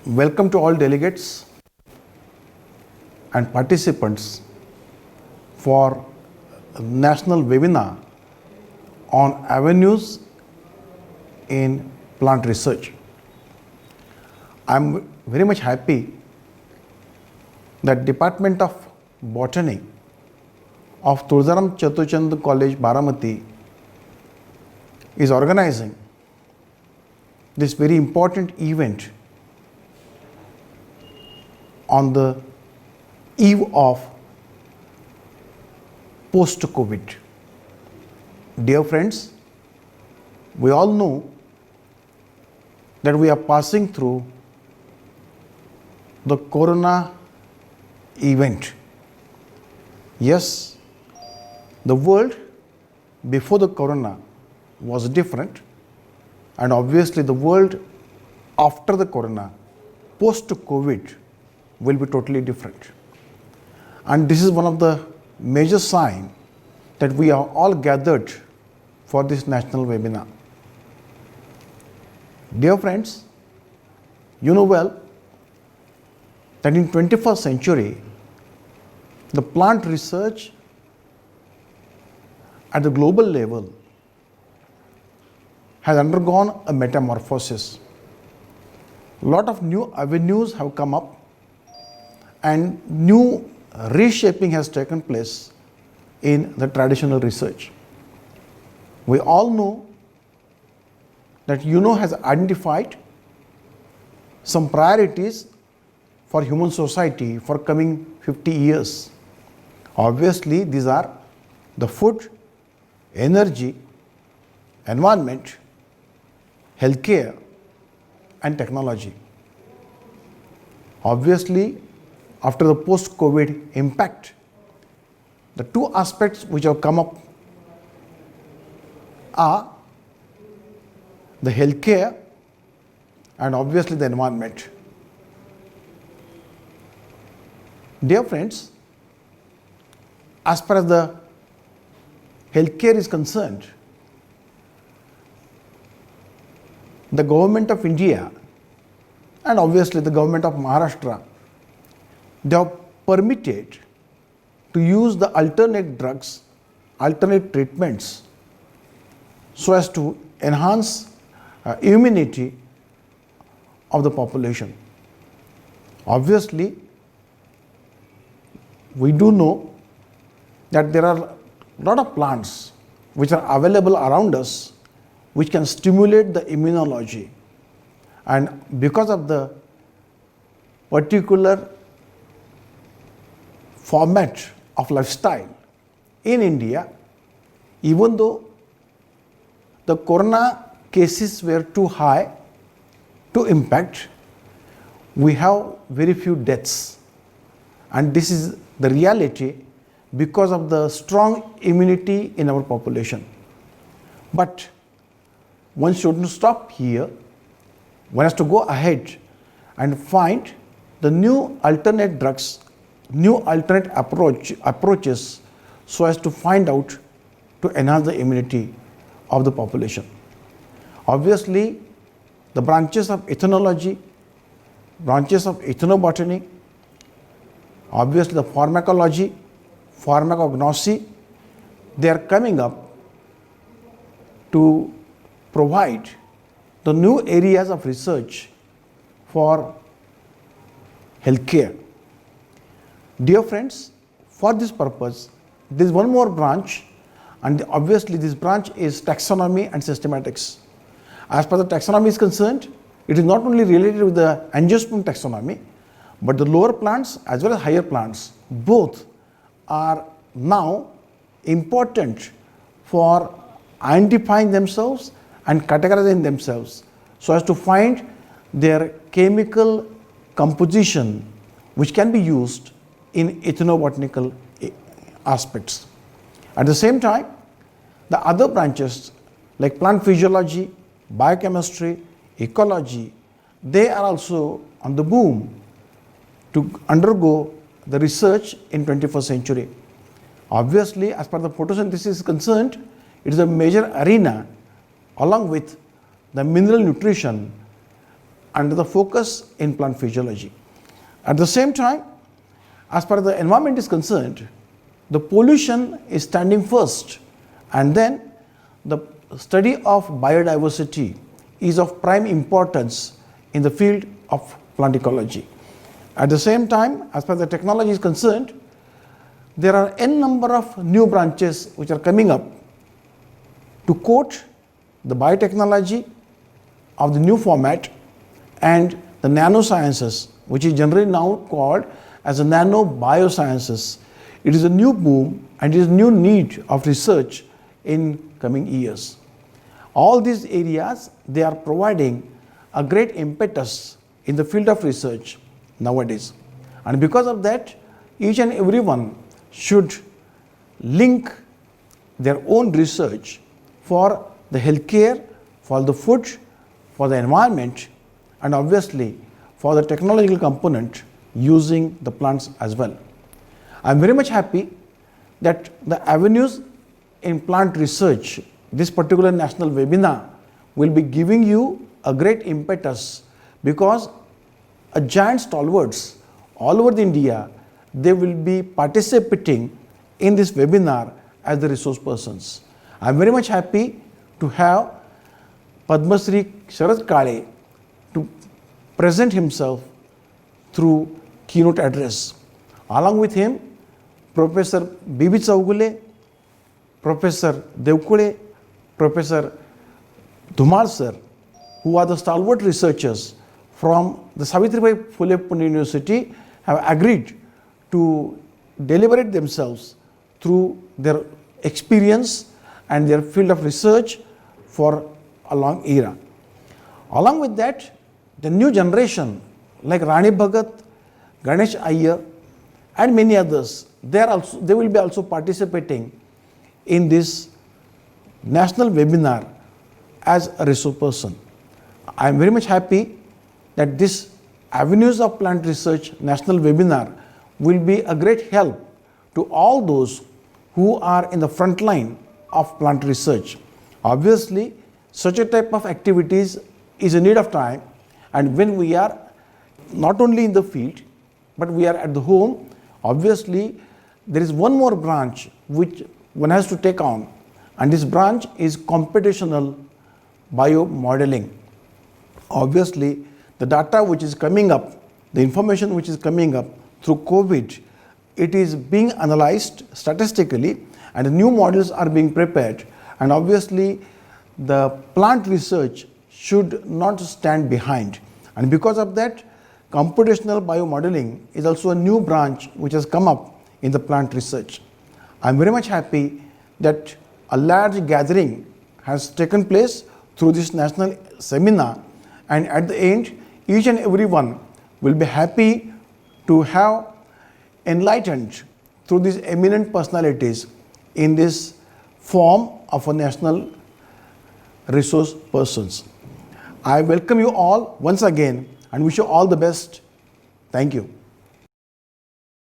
Welcome to all delegates and participants for a national webinar on avenues in plant research. I'm very much happy that Department of Botany of Tulzaram Chatuchand College, Baramati is organizing this very important event on the eve of post-COVID. Dear friends, we all know that we are passing through the corona event. Yes, the world before the corona was different, and obviously the world after the corona, post-COVID, will be totally different. And this is one of the major signs that we are all gathered for this national webinar. Dear friends, you know well that in 21st century, the plant research at the global level has undergone a metamorphosis. A lot of new avenues have come up and new reshaping has taken place in the traditional research. We all know that UNO has identified some priorities for human society for coming 50 years. Obviously, these are the food, energy, environment, healthcare, and technology. Obviously, after the post-COVID impact, the two aspects which have come up are the healthcare and obviously the environment. Dear friends, as far as the healthcare is concerned, the government of India and obviously the government of Maharashtra, they have permitted to use the alternate drugs, alternate treatments so as to enhance immunity of the population. Obviously, we do know that there are a lot of plants which are available around us which can stimulate the immunology, and because of the particular format of lifestyle in India, even though the corona cases were too high to impact, we have very few deaths, and this is the reality because of the strong immunity in our population. But one shouldn't stop here. One has to go ahead and find the new alternate drugs, new alternate approaches so as to find out to enhance the immunity of the population. Obviously, the branches of ethnology, branches of ethnobotany, obviously the pharmacology, pharmacognosy, they are coming up to provide the new areas of research for healthcare. Dear friends, for this purpose, there is one more branch, and obviously this branch is taxonomy and systematics. As far as the taxonomy is concerned, it is not only related with the angiosperm taxonomy, but the lower plants as well as higher plants, both are now important for identifying themselves and categorizing themselves so as to find their chemical composition which can be used in ethnobotanical aspects. At the same time, the other branches like plant physiology, biochemistry, ecology, they are also on the boom to undergo the research in 21st century. Obviously, as far as the photosynthesis is concerned, it is a major arena along with the mineral nutrition under the focus in plant physiology. At the same time, as far as the environment is concerned, the pollution is standing first, and then the study of biodiversity is of prime importance in the field of plant ecology. At the same time, as far as the technology is concerned, there are n number of new branches which are coming up to quote the biotechnology of the new format and the nanosciences, which is generally now called as the nano biosciences. It is a new boom and it is a new need of research in coming years. All these areas, they are providing a great impetus in the field of research nowadays. And because of that, each and everyone should link their own research for the healthcare, for the food, for the environment, and obviously for the technological component using the plants as well. I am very much happy that the avenues in plant research, this particular national webinar will be giving you a great impetus, because a giant stalwarts all over India, they will be participating in this webinar as the resource persons. I am very much happy to have Padma Shri Sharad Kale to present himself through keynote address. Along with him, Professor B.B. Chaugule, Professor Devkule, Professor Dhumal sir, who are the stalwart researchers from the Savitribai Phule Pune University, have agreed to deliberate themselves through their experience and their field of research for a long era. Along with that, the new generation like Rani Bhagat, Ganesh Iyer, and many others, they will be also participating in this national webinar as a resource person. I am very much happy that this Avenues of Plant Research national webinar will be a great help to all those who are in the front line of plant research. Obviously, such a type of activities is a need of time, and when we are not only in the field, but we are at the home, obviously there is one more branch which one has to take on, and this branch is computational biomodeling. Obviously, the data which is coming up, the information which is coming up through COVID, it is being analyzed statistically, and the new models are being prepared, and obviously the plant research should not stand behind. And because of that, computational biomodeling is also a new branch which has come up in the plant research. I am very much happy that a large gathering has taken place through this national seminar, and at the end, each and everyone will be happy to have enlightened through these eminent personalities in this form of a national resource persons. I welcome you all once again and wish you all the best. Thank you.